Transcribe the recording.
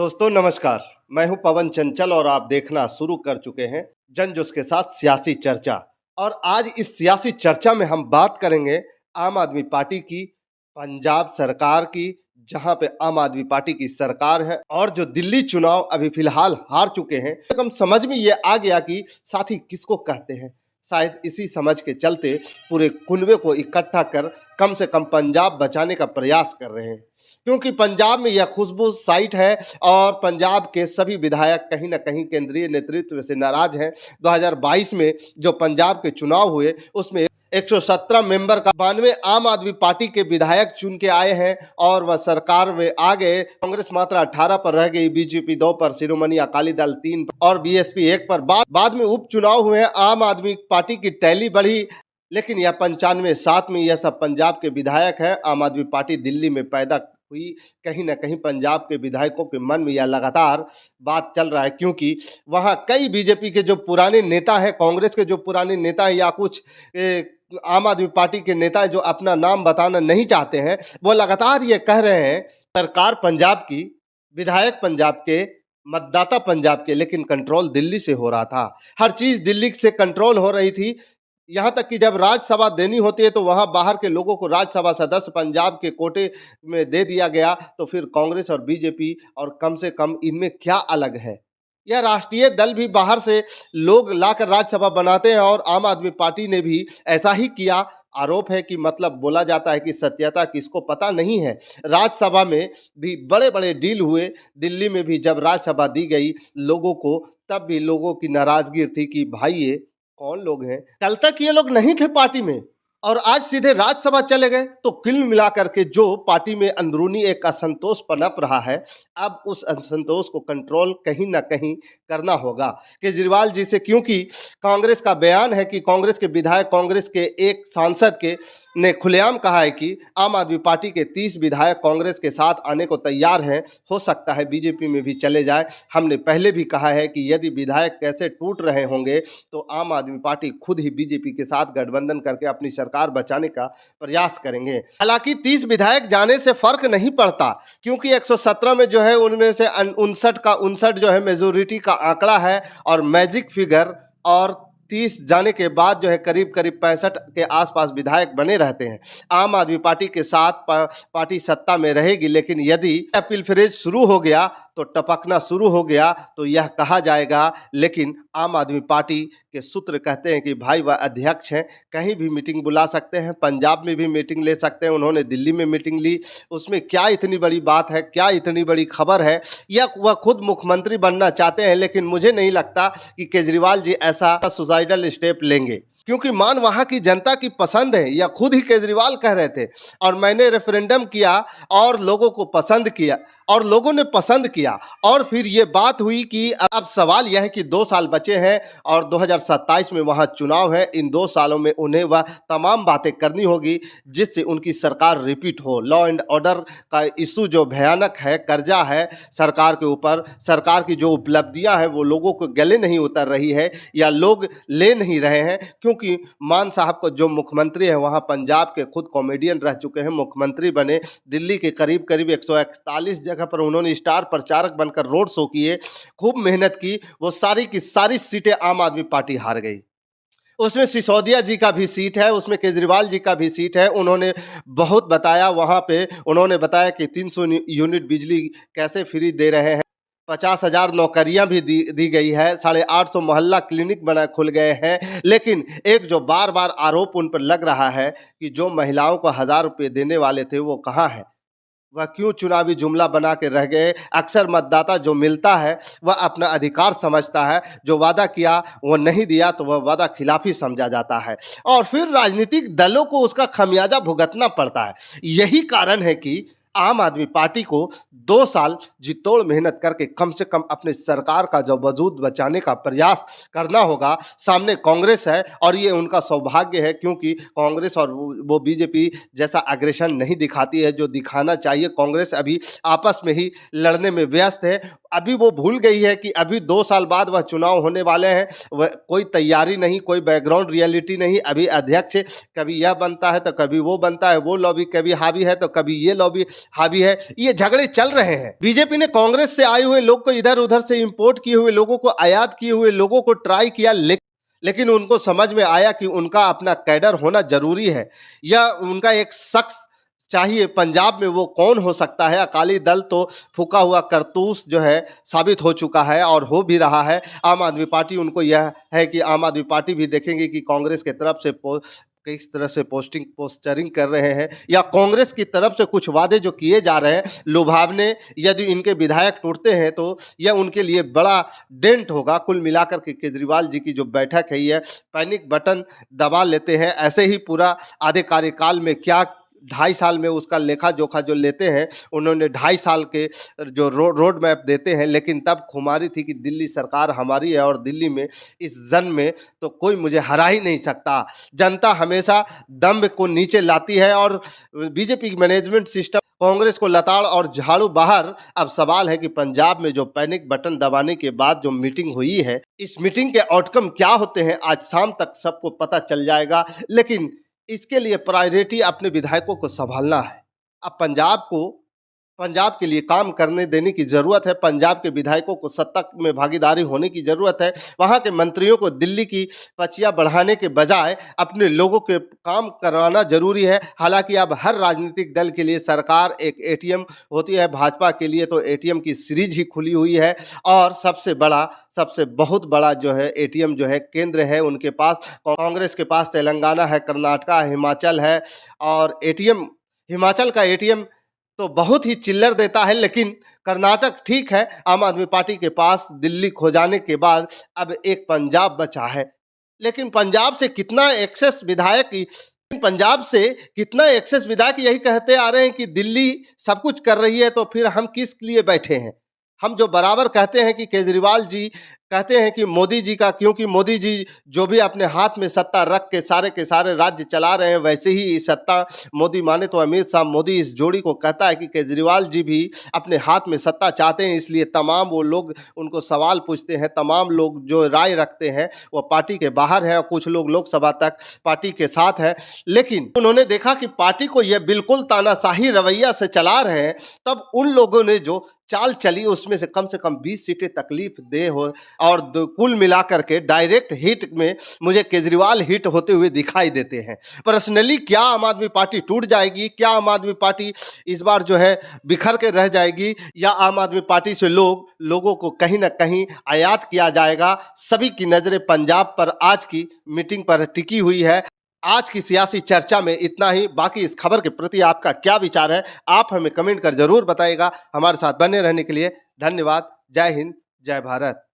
दोस्तों नमस्कार। मैं हूं पवन चंचल और आप देखना शुरू कर चुके हैं जन जोश के साथ सियासी चर्चा। और आज इस सियासी चर्चा में हम बात करेंगे आम आदमी पार्टी की, पंजाब सरकार की, जहां पे आम आदमी पार्टी की सरकार है और जो दिल्ली चुनाव अभी फिलहाल हार चुके हैं। कम समझ में ये आ गया कि साथी किसको कहते हैं। शायद इसी समझ के चलते पूरे कुनबे को इकट्ठा कर कम से कम पंजाब बचाने का प्रयास कर रहे हैं, क्योंकि पंजाब में यह खुशबू साइट है और पंजाब के सभी विधायक कहीं ना कहीं केंद्रीय नेतृत्व से नाराज हैं। 2022 में जो पंजाब के चुनाव हुए उसमें 117 मेंबर का 92 आम आदमी पार्टी के विधायक चुन के आए हैं और वह सरकार में आ गए। कांग्रेस मात्र 18 पर रह गई, बीजेपी 2 पर, शिरोमणि अकाली दल 3 पर और बीएसपी 1 पर। बाद में उपचुनाव हुए, आम आदमी पार्टी की टैली बढ़ी, लेकिन यह 95-7 में यह सब पंजाब के विधायक हैं। आम आदमी पार्टी दिल्ली में पैदा हुई। कहीं ना कहीं पंजाब के विधायकों के मन में यह लगातार बात चल रहा है, क्योंकि वहाँ कई बीजेपी के जो पुराने नेता हैं, कांग्रेस के जो पुराने नेता हैं या कुछ आम आदमी पार्टी के नेता जो अपना नाम बताना नहीं चाहते हैं, वो लगातार ये कह रहे हैं सरकार पंजाब की, विधायक पंजाब के, मतदाता पंजाब के, लेकिन कंट्रोल दिल्ली से हो रहा था। हर चीज़ दिल्ली से कंट्रोल हो रही थी। यहाँ तक कि जब राज्यसभा देनी होती है तो वहाँ बाहर के लोगों को राज्यसभा सदस्य पंजाब के कोटे में दे दिया गया। तो फिर कांग्रेस और बीजेपी और कम से कम इनमें क्या अलग है? यह राष्ट्रीय दल भी बाहर से लोग लाकर राज्यसभा बनाते हैं और आम आदमी पार्टी ने भी ऐसा ही किया। आरोप है कि मतलब बोला जाता है कि सत्यता किसको पता नहीं है। राज्यसभा में भी बड़े बड़े डील हुए। दिल्ली में भी जब राज्यसभा दी गई लोगों को, तब भी लोगों की नाराजगी थी कि भाई ये कौन लोग हैं। कल तक ये लोग नहीं थे पार्टी में और आज सीधे राज्यसभा चले गए। तो कुल मिलाकर के जो पार्टी में अंदरूनी एक असंतोष पनप रहा है, अब उस असंतोष को कंट्रोल कहीं ना कहीं करना होगा केजरीवाल जी से, क्योंकि कांग्रेस का बयान है कि कांग्रेस के विधायक, कांग्रेस के एक सांसद के ने खुलेआम कहा है कि आम आदमी पार्टी के 30 विधायक कांग्रेस के साथ आने को तैयार हैं, हो सकता है बीजेपी में भी चले जाए। हमने पहले भी कहा है कि यदि विधायक कैसे टूट रहे होंगे तो आम आदमी पार्टी खुद ही बीजेपपी के साथ गठबंधन करके अपनी सरकार बचाने का प्रयास करेंगे। हालांकि 30 विधायक जाने से फर्क नहीं पड़ता, क्योंकि 117 में जो है उनमें से 59 जो है मेजोरिटी का आंकड़ा है और मैजिक फिगर, और 30 जाने के बाद जो है करीब 65 के आसपास विधायक बने रहते हैं। आम आदमी पार्टी के साथ पार्टी सत्ता में रहेगी, लेकिन यदि अपील फ्रेज शुरू हो गया तो टपकना शुरू हो गया तो यह कहा जाएगा। लेकिन आम आदमी पार्टी के सूत्र कहते हैं कि भाई वह अध्यक्ष हैं, कहीं भी मीटिंग बुला सकते हैं, पंजाब में भी मीटिंग ले सकते हैं। उन्होंने दिल्ली में मीटिंग ली, उसमें क्या इतनी बड़ी बात है, क्या इतनी बड़ी खबर है? या वह खुद मुख्यमंत्री बनना चाहते हैं, लेकिन मुझे नहीं लगता कि केजरीवाल जी ऐसा सुसाइडल स्टेप लेंगे, क्योंकि मान वहाँ की जनता की पसंद है। या खुद ही केजरीवाल कह रहे थे और मैंने रेफरेंडम किया और लोगों को पसंद किया और लोगों ने पसंद किया। और फिर ये बात हुई कि अब सवाल यह है कि 2 साल बचे हैं और 2027 में वहाँ चुनाव है। इन 2 सालों में उन्हें वह तमाम बातें करनी होगी जिससे उनकी सरकार रिपीट हो। लॉ एंड ऑर्डर का इशू जो भयानक है, कर्जा है सरकार के ऊपर, सरकार की जो उपलब्धियां हैं वो लोगों को गले नहीं उतर रही है या लोग ले नहीं रहे हैं, क्योंकि मान साहब को जो मुख्यमंत्री है वहाँ पंजाब के खुद कॉमेडियन रह चुके हैं, मुख्यमंत्री बने। दिल्ली के करीब 141 जगह पर उन्होंने स्टार प्रचारक बनकर रोड शो किए, खूब मेहनत की। वो सारी की सारी सीटें आम आदमी पार्टी हार गई। उसमें सिसोदिया जी का भी सीट है, उसमें केजरीवाल जी का भी सीट है। उन्होंने बहुत बताया, वहाँ पे उन्होंने बताया कि 300 यूनिट बिजली कैसे फ्री दे रहे हैं, 50,000 नौकरियां भी दी गई है, 850 मोहल्ला क्लिनिक खुल गए हैं। लेकिन एक जो बार बार आरोप उन पर लग रहा है कि जो महिलाओं को 1000 रुपये देने वाले थे वो कहाँ है, वह क्यों चुनावी जुमला बना के रह गए। अक्सर मतदाता जो मिलता है वह अपना अधिकार समझता है, जो वादा किया वो नहीं दिया तो वह वादा खिलाफी समझा जाता है और फिर राजनीतिक दलों को उसका खमियाजा भुगतना पड़ता है। यही कारण है कि आम आदमी पार्टी को 2 साल जितोड़ मेहनत करके कम से कम अपने सरकार का जो वजूद बचाने का प्रयास करना होगा। सामने कांग्रेस है और ये उनका सौभाग्य है, क्योंकि कांग्रेस और वो बीजेपी जैसा एग्रेशन नहीं दिखाती है जो दिखाना चाहिए। कांग्रेस अभी आपस में ही लड़ने में व्यस्त है। अभी वो भूल गई है कि अभी 2 साल बाद वह चुनाव होने वाले हैं। वह कोई तैयारी नहीं, कोई बैकग्राउंड रियलिटी नहीं। अभी अध्यक्ष कभी यह बनता है तो कभी वो बनता है, वो लॉबी कभी हावी है तो कभी ये लॉबी हावी है। ये झगड़े चल रहे हैं। बीजेपी ने कांग्रेस से आए हुए लोग को, इधर-उधर से इंपोर्ट किए हुए लोगों को, आयात किए हुए लोगों को ट्राई किया, लेकिन उनको समझ में आया कि उनका अपना कैडर होना ज़रूरी है, या उनका एक शख्स चाहिए। पंजाब में वो कौन हो सकता है? अकाली दल तो फूका हुआ कारतूस जो है साबित हो चुका है और हो भी रहा है। आम आदमी पार्टी, उनको यह है कि आम आदमी पार्टी भी देखेंगे कि कांग्रेस की तरफ से किस तरह से पोस्टरिंग कर रहे हैं, या कांग्रेस की तरफ से कुछ वादे जो किए जा रहे हैं लुभावने, यदि इनके विधायक टूटते हैं तो यह उनके लिए बड़ा डेंट होगा। कुल मिलाकर के केजरीवाल जी की जो बैठक है, यह पैनिक बटन दबा लेते हैं। ऐसे ही पूरा आधे कार्यकाल में क्या 2.5 साल में उसका लेखा जोखा जो लेते हैं, उन्होंने 2.5 साल के जो रोड मैप देते हैं, लेकिन तब खुमारी थी कि दिल्ली सरकार हमारी है और दिल्ली में इस जन में तो कोई मुझे हरा ही नहीं सकता। जनता हमेशा दम्भ को नीचे लाती है और बीजेपी मैनेजमेंट सिस्टम कांग्रेस को लताड़ और झाड़ू बाहर। अब सवाल है कि पंजाब में जो पैनिक बटन दबाने के बाद जो मीटिंग हुई है, इस मीटिंग के आउटकम क्या होते हैं आज शाम तक सबको पता चल जाएगा। लेकिन इसके लिए प्रायोरिटी अपने विधायकों को संभालना है। अब पंजाब के लिए काम करने देने की ज़रूरत है। पंजाब के विधायकों को सत्ता में भागीदारी होने की ज़रूरत है। वहाँ के मंत्रियों को दिल्ली की पचिया बढ़ाने के बजाय अपने लोगों के काम करवाना ज़रूरी है। हालांकि अब हर राजनीतिक दल के लिए सरकार एक एटीएम होती है। भाजपा के लिए तो एटीएम की सीरीज ही खुली हुई है और सबसे बहुत बड़ा जो है एटीएम जो है केंद्र है उनके पास। कांग्रेस के पास तेलंगाना है, कर्नाटका है, हिमाचल है, और एटीएम हिमाचल का एटीएम तो बहुत ही चिल्लर देता है। लेकिन कर्नाटक ठीक है, आम आदमी पार्टी के पास दिल्ली खो जाने के बाद अब एक पंजाब बचा है। लेकिन पंजाब से कितना एक्सेस विधायक यही कहते आ रहे हैं कि दिल्ली सब कुछ कर रही है, तो फिर हम किस लिए बैठे हैं? हम जो बराबर कहते हैं कि केजरीवाल जी कहते हैं कि मोदी जी का, क्योंकि मोदी जी जो भी अपने हाथ में सत्ता रख के सारे राज्य चला रहे हैं, वैसे ही सत्ता मोदी माने तो अमित शाह मोदी इस जोड़ी को कहता है कि केजरीवाल जी भी अपने हाथ में सत्ता चाहते हैं। इसलिए तमाम वो लोग उनको सवाल पूछते हैं, तमाम लोग जो राय रखते हैं वो पार्टी के बाहर हैं और कुछ लोग लोकसभा तक पार्टी के साथ हैं। लेकिन उन्होंने देखा कि पार्टी को यह बिल्कुल तानाशाही रवैया से चला रहे हैं, तब उन लोगों ने जो चाल चली उसमें से कम 20 सीटें तकलीफ दे हो, और कुल मिलाकर के डायरेक्ट हिट में मुझे केजरीवाल हिट होते हुए दिखाई देते हैं। पर्सनली क्या आम आदमी पार्टी टूट जाएगी? क्या आम आदमी पार्टी इस बार जो है बिखर के रह जाएगी, या आम आदमी पार्टी से लोगों को कहीं ना कहीं आयात किया जाएगा? सभी की नज़रें पंजाब पर आज की मीटिंग पर टिकी हुई है। आज की सियासी चर्चा में इतना ही। बाकी इस खबर के प्रति आपका क्या विचार है, आप हमें कमेंट कर जरूर बताइएगा। हमारे साथ बने रहने के लिए धन्यवाद। जय हिंद, जय भारत।